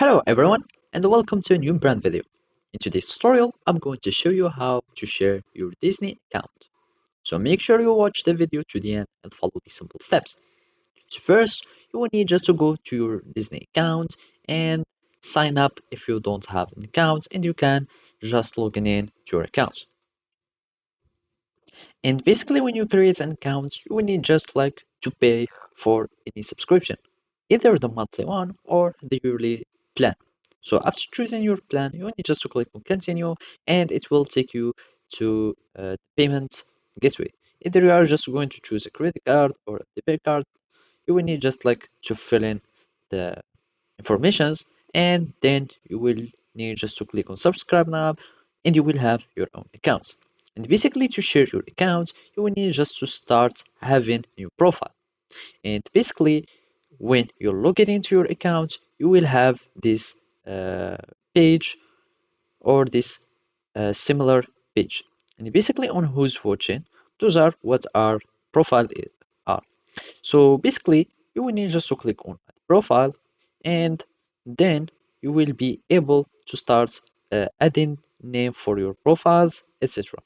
Hello everyone and welcome to a new brand video. In today's tutorial, I'm going to show you how to share your Disney account. So make sure you watch the video to the end and follow these simple steps. So first, you will need just to go to your Disney account and sign up if you don't have an account, and you can just log in to your account. And basically when you create an account, you will need just like to pay for any subscription, either the monthly one or the yearly plan. So after choosing your plan, you need just to click on continue and it will take you to the payment gateway. Either you are just going to choose a credit card or a debit card, you will need just like to fill in the informations, and then you will need just to click on subscribe now and you will have your own account. And basically to share your account, you will need just to start having new profile. And basically when you're logging into your account, you will have this page or this similar page. And basically on who's watching, those are what our profile are. So basically, you will need just to click on profile, and then you will be able to start adding name for your profiles, etc.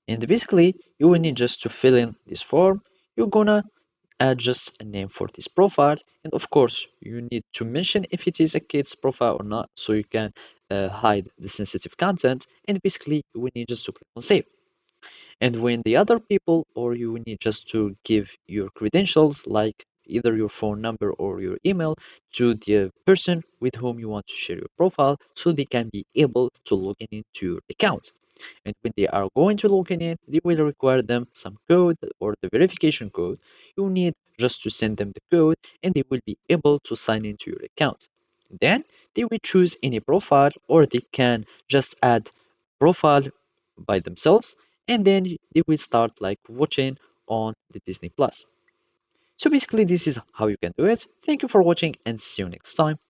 And basically, you will need just to fill in this form. You're gonna add just a name for this profile, and of course, you need to mention if it is a kid's profile or not, so you can hide the sensitive content. And basically, you will need just to click on save. And when the other people, or you need just to give your credentials, like either your phone number or your email, to the person with whom you want to share your profile, so they can be able to log in into your account. And when they are going to log in, they will require them some code or the verification code. You need just to send them the code and they will be able to sign into your account. Then they will choose any profile, or they can just add profile by themselves, and then they will start like watching on the Disney Plus. So basically this is how you can do it. Thank you for watching and see you next time.